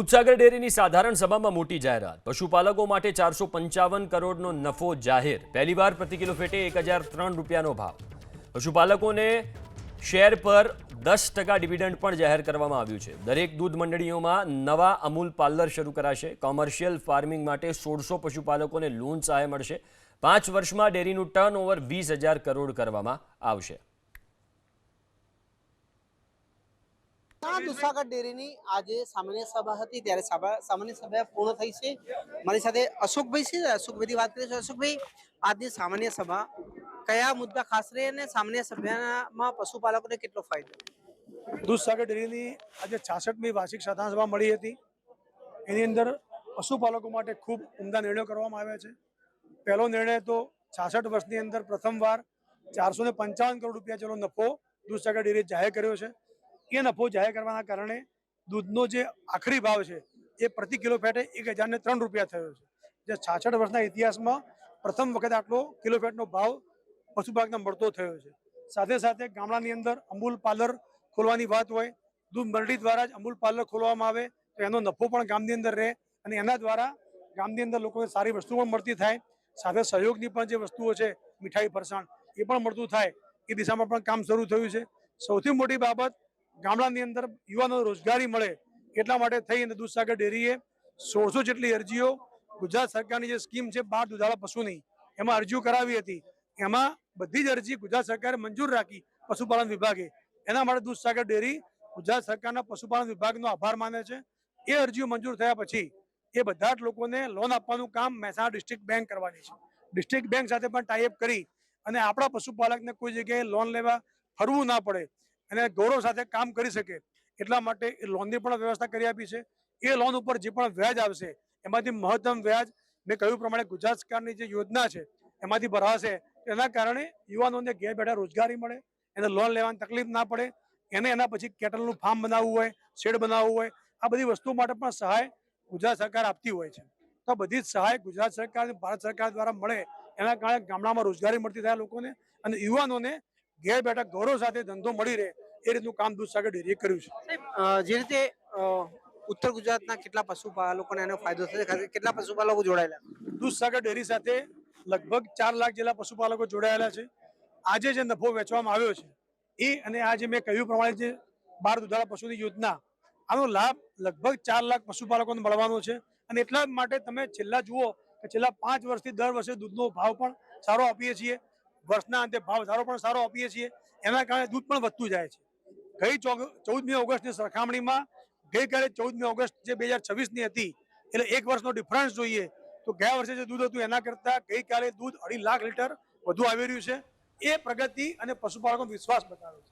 દૂધસાગર ડેરીની સાધારણ સભામાં મોટી જાહેરાત. પશુપાલકો માટે 455 કરોડનો નફો જાહેર. પહેલીવાર પ્રતિ કિલો ફેટે 1003 રૂપિયાનો ભાવ. પશુપાલકોને શેર પર 10% ડિવિડન્ડ પણ જાહેર કરવામાં આવ્યું છે. દરેક દૂધ મંડળીઓમાં નવા અમૂલ પાર્લર શરૂ કરાશે. કોમર્શિયલ ફાર્મિંગ માટે 1600 પશુપાલકોને લોન સહાય મળશે. 5 વર્ષમાં ડેરીનું ટર્નઓવર 20,000 કરોડ કરવામાં આવશે. દૂધસાગર ડેરીની આજે સામાન્ય સભા હતી ત્યારે સામાન્ય સભા પૂર્ણ થઈ છે. મારી સાથે અશોકભાઈ છે. અશોકભાઈથી વાત કરીશું. અશોકભાઈ, આજની સામાન્ય સભા કયા મુદ્દા ખાસ રહે અને સામાન્ય સભામાં પશુપાલકોને કેટલો ફાયદો? દૂધસાગર ડેરીની આજે 66મી વાર્ષિક સાધારણ સભા મળી હતી. એની અંદર પશુપાલકો માટે ખૂબ ઉમદા નિર્ણયો કરવામાં આવ્યા છે. પહેલો નિર્ણય તો 66 વર્ષની અંદર પ્રથમવાર 455 કરોડ રૂપિયા જેટલો નફો દૂધસાગર ડેરીએ જાહેર કર્યો છે. એ નફો જાહેર કરવાના કારણે દૂધનો જે આખરી ભાવ છે એ પ્રતિ કિલો ફેટે 1003 રૂપિયા થયો છે. જે 66 વર્ષના ઇતિહાસમાં પ્રથમ વખત આટલો કિલો ફેટનો ભાવ પશુપાલકને મળતો થયો છે. સાથે સાથે ગામડાની અંદર અમૂલ પાર્લર ખોલવાની વાત હોય, દૂધ મંડળી દ્વારા જ અમૂલ પાર્લર ખોલવામાં આવે તો એનો નફો પણ ગામની અંદર રહે અને એના દ્વારા ગામની અંદર લોકોને સારી વસ્તુ પણ મળતી થાય. સાથે સહયોગની પણ જે વસ્તુઓ છે, મીઠાઈ ફરસાણ, એ પણ મળતું થાય. એ દિશામાં પણ કામ શરૂ થયું છે. સૌથી મોટી બાબત ગામડાની અંદર યુવાનો રોજગારી મળે એટલા માટે થઈને દૂધસાગર ડેરીએ 1600 જેટલી અરજીઓ ગુજરાત સરકારની જે સ્કીમ છે 12 દુધાળા પશુની, એમાં અરજીઓ કરાવી હતી. એમાં બધી જ અરજી ગુજરાત સરકારે મંજૂર રાખી પશુપાલન વિભાગે. એના માટે દૂધસાગર ડેરી ગુજરાત સરકારના પશુપાલન વિભાગનો આભાર માને છે. એ અરજીઓ મંજૂર થયા પછી એ બધા જ લોકોને લોન આપવાનું કામ મહેસાણા ડિસ્ટ્રિક્ટ બેંક કરવાની છે. ડિસ્ટ્રિક્ટ બેંક સાથે પણ ટાઈઅપ કરી અને આપણા પશુપાલકને કોઈ જગ્યાએ લોન લેવા ફરવું ના પડે અને ગૌરવ સાથે કામ કરી શકે એટલા માટે એ લોનની પણ વ્યવસ્થા કરી આપી છે. એ લોન ઉપર જે પણ વ્યાજ આવશે એમાંથી મહત્તમ વ્યાજ મેં કહ્યું પ્રમાણે ગુજરાત સરકારની જે યોજના છે એમાંથી ભરાશે. એના કારણે યુવાનોને ઘેર બેઠા રોજગારી મળે, એને લોન લેવાની તકલીફ ના પડે. એને એના પછી કેટલનું ફાર્મ બનાવવું હોય, શેડ બનાવવું હોય, આ બધી વસ્તુઓ માટે પણ સહાય ગુજરાત સરકાર આપતી હોય છે. તો બધી જ સહાય ગુજરાત સરકાર અને ભારત સરકાર દ્વારા મળે એના કારણે ગામડામાં રોજગારી મળતી થાય લોકોને અને યુવાનોને ઘેર બેઠા ગૌરવ સાથે ધંધો મળી રહે એ રીતનું કામ દૂધસાગર ડેરીએ કર્યું છે. જે રીતે ઉત્તર ગુજરાતના કેટલા પશુપાલકોને એનો ફાયદો થશે? કેટલા પશુપાલકો જોડાયેલા? દૂધસાગર ડેરી સાથે લગભગ 4 લાખ જેટલા પશુપાલકો જોડાયેલા છે. આજે જે નફો વેચવામાં આવ્યો છે એ અને આજે મેં કહ્યું પ્રમાણે જે 12 દુધાળા પશુની યોજના, આનો લાભ લગભગ 4 લાખ પશુપાલકોને મળવાનો છે. અને એટલા માટે તમે છેલ્લા જુઓ કે છેલ્લા 5 વર્ષથી દર વર્ષે દૂધનો ભાવ પણ સારો આપીએ છીએ, વર્ષના અંતે ભાવ ધારો પણ સારો આપીએ છીએ. એના કારણે દૂધ પણ વધતું જાય છે. ગઈ 14મી ઓગસ્ટની સરખામણીમાં ગઈકાલે 14મી ઓગસ્ટ જે 2026ની હતી એટલે 1 વર્ષનો ડિફરન્સ જોઈએ તો ગયા વર્ષે જે દૂધ હતું એના કરતાં ગઈકાલે દૂધ 2.5 લાખ લીટર વધુ આવી રહ્યું છે. એ પ્રગતિ અને પશુપાલકોનો વિશ્વાસ બતાવે છે.